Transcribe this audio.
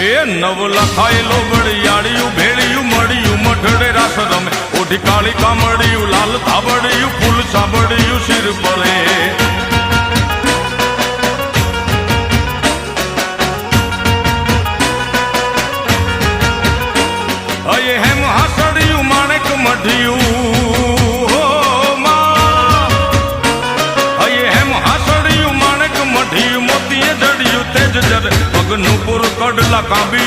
એ નવ લખાયેલો ઘડિયાળિયું ભેળિયું મળ્યું મઢડે રાસ રમે ઓઢી કાળી કામડિયું લાલ ધાબડિયું ફૂલ સાબડિયું શિર પરે અયે હેમ હાસડિયું માણેક મઢિયું અયે હેમ હાસડિયું માણેક મઢિયું મોતીએ જડિયું તેજ જર પગનું પુર કડલા કાબી